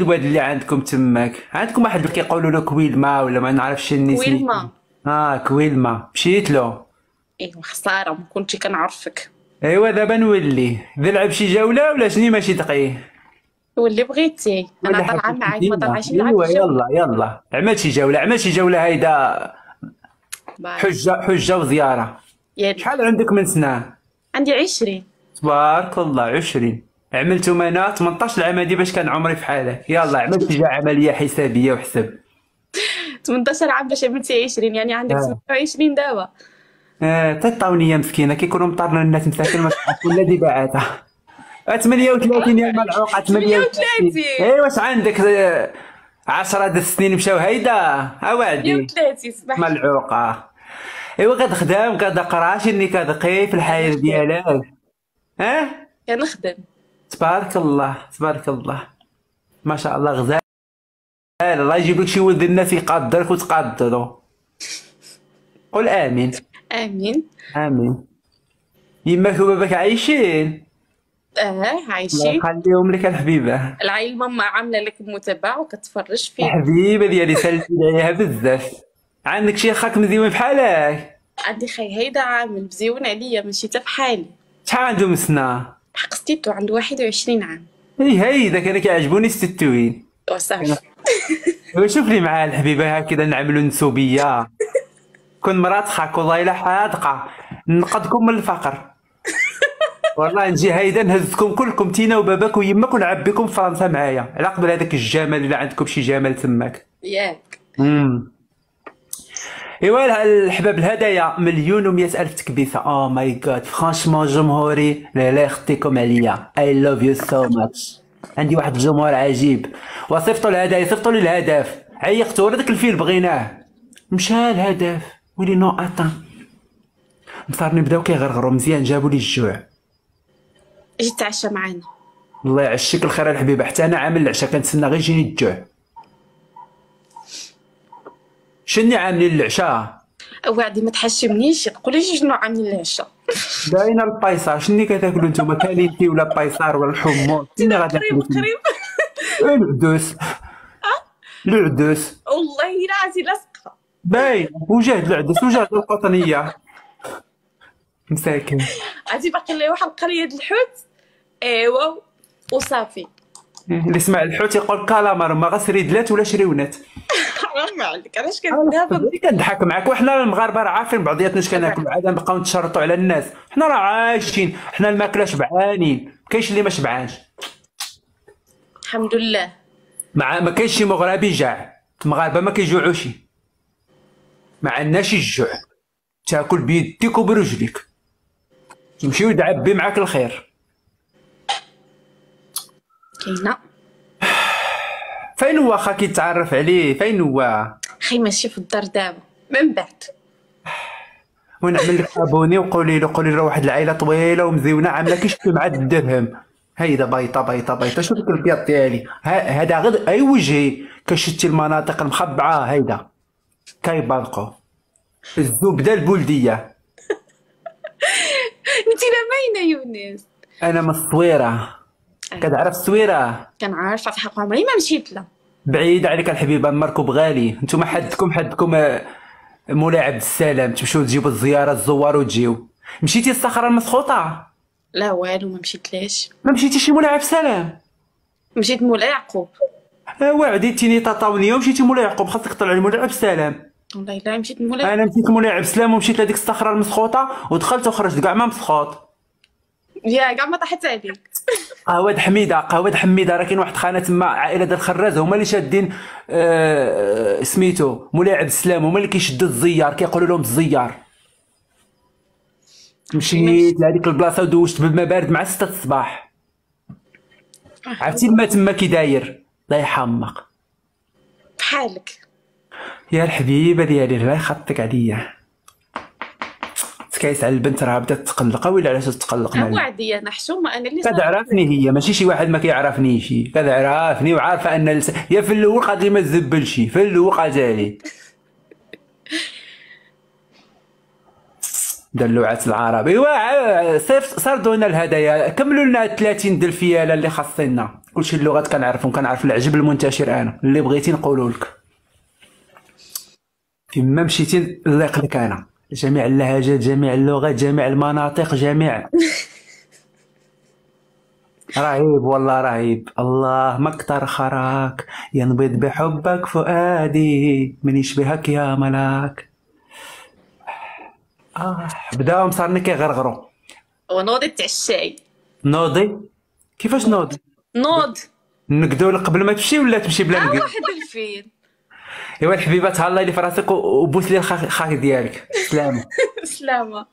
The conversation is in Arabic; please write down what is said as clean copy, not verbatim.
الواد اللي عندكم تماك؟ عندكم واحد اللي كيقولوا له كويلما ولا ما نعرفش شنو سميتو. ويلما. كويلما مشيت له. ايوا خساره، ما كنتي كنعرفك. ايوا دابا نولي نلعب شي جولة ولا شني ماشي دقيه. واللي بغيتي، انا ولا طالعه حبيت معاك، ما ديما. طالعاش نلعب ايوا الجوله. يلا يلا عمل شي جولة، عمل شي جولة هيدا. باي. حجة وزيارة. يلا. شحال عندك من سنة؟ عندي 20. تبارك الله 20. عملتهم انا 18 عام هادي باش كان عمري في حالك. يلا عمل شي عملية حسابية وحسب. 18 عام باش عملتي 20، يعني عندك اه 27 دابا. تطاونية مسكينة كيكونوا مطارنا الناس مساكن ما تعرف ولا دي بعاتها. 38 يا ملعوقة 38. 38. اي واش عندك 10 د السنين مشاو هيدا. اوعدي 38 صباح. ملعوقة. ايوا كتخدم كتقرا شني كتقي في الحياة كنخدم. ديالك. اه كنخدم. تبارك الله تبارك الله. ما شاء الله غزال. الله يجيب لك شي ولد الناس يقدرك وتقدرو. قول امين. امين. امين. يماك وباباك عايشين؟ الله عايشين. يخليهم لك الحبيبة. العائله ماما عامله لك متابعه وكتفرج فيك. الحبيبة ديالي سلمي عليها بزاف. عندك شي خاك مزيون بحالك؟ عندي خي هيدا عامل مزيون عليا، ماشي تا بحالي. شحال عنده من سنة؟ بحق ستيتو عنده 21 عام. اي هيدا كان كيعجبوني الستوين. وصافي. ايوا شوف لي معاه الحبيبة هكذا نعملوا نسوبية. كون مرات خاك والله الا حاذقة نقدكم من الفقر. والله نجي هيدا نهزكم كلكم تينا وباباك ويماك ونعبيكم فرنسا معايا على قبل هذاك الجمال اللي عندكم شي جمال تماك. ياك. امم ايوا الحباب الهدايا مليون و100 الف تكبيسه. او ماي جاد فرانشمون جمهوري لا لا يخطيكم عليا. اي لوف يو سو ماتش. عندي واحد الجمهور عجيب. وصيفطوا الهدايا صيفطوا لي الهدف. عيقتوا ورا داك الفيل بغيناه مشى الهدف. ولي نو اتان مصارني بداو كيغرغروا مزيان جابوا لي الجوع. اجي تعشى معانا. الله يعشيك الخير الحبيبه حتى انا عامل العشاء كنتسنى غير يجيني الجوع. شني عاملين العشاء؟ وعدي ما تحشمنيش، قولي شنو عاملين العشاء. باينه البايصار. شني كتاكلوا نتوما كالينتي ولا بايصار ولا الحمص شني تينا غتاكلوا قريب نتوما؟ قريب. العدوس. العدوس والله راسي لاصقه. باين وجهد العدوس وجهد القطنيه مساكن. عادي باقي لي واحد القريه د الحوت. ايوا. وصافي. اللي سمع الحوت يقول كالامار ما غسريدلات ولا شريونات. حرام عليك، علاش كدابا. اللي كنضحك معاك وحنا المغاربه راه عارفين بعضياتنا اش كناكلوا عاد نبقاو نتشرطوا على الناس. حنا راه عايشين حنا الماكله شبعانين كاينش اللي ما شبعانش. الحمد لله. مع ما كاينش شي مغربي جاع. المغاربه ما كيجوعوش ما عندناش الجوع. تاكل بيديك وبرجليك تمشي وتعبي معاك الخير. كاينه. فين هو خاكي تعرف عليه فين هو؟ خي ماشي في الدار دابا، من بعد. ونعمل لك ابوني وقولي له قولي له واحد العائله طويله ومزيونه عامله كيشتي مع الدرهم. هيدا بيضه بيضه بيضه. شوف ديك البيض ديالي هذا غير اي وجهي كشتي المناطق المخبعه هيدا كيبرقوا. الزبده البلديه. انت لا باينه يونس. انا من الصويره. كتعرف الصويره؟ كنعرف في حق عمري ما مشيت لها. بعيد عليك الحبيبه المركب غالي. نتوما حدكم مولاي عبد السلام تمشيو تجيبوا الزياره الزوار وتجيو. مشيتي الصخره المسخوطه؟ لا والو ما مشيتلاش. ما مشيتيش مولاي عبد السلام؟ مشيت مولاي يعقوب. وعدي تيني تطاونيه ومشيتي مولاي يعقوب خاصك تطلع لمولاي عبد السلام. والله لا مشيت مولاي. انا مشيت مولاي عبد السلام ومشيت لهاديك الصخره المسخوطه ودخلت وخرجت كاع ما مسخوط. يا كاع ما طاحت عليك. قهوة حميده راه كاين واحد خانه تما عائله ديال الخراز هما اللي شادين سميتو مولاي عبد السلام هما اللي كيشدوا الزيار كيقولوا لهم الزيار. مشيت لهاديك البلاصه ودوشت بالماء بارد مع 6 الصباح. عرفتي الماء تما كي داير الله يحمق. بحالك. يا الحبيبه ديالي الله يخطيك عليا. تكايس على البنت راه بدات تقلق. ويلي علاش تقلق ها معايا؟ وعدي انا حشومه، انا اللي كتعرفني هي ماشي شي واحد ما كيعرفنيش. كتعرفني وعارفه ان يا في الاول قالت لي ما تزبلش في الاول قالت لي. دلوعات العرب. ايوا صيفط سردوا لنا الهدايا، كملوا لنا 30 د الفياله اللي خاصنا. كلشي اللغات كنعرفهم، كنعرف العجب المنتشر انا، اللي بغيتي نقولوا لك. فيما مشيتي نليق لك انا، جميع اللهجات، جميع اللغات، جميع المناطق، جميع. رهيب والله رهيب. الله ما كتر خراك، ينبض بحبك فؤادي، من يشبهك يا ملاك. بداو مصارني كيغرغروا. ونوضي تاع الشاي. نوضي؟ كيفاش نوضي؟ نوض. نقدو لك قبل ما تمشي ولا تمشي بلا نقد؟ واحد الفين. ايوا الحبيبه تهلا لي في راسك وبوس لي الخاخ ديالك. سلامة. سلامة.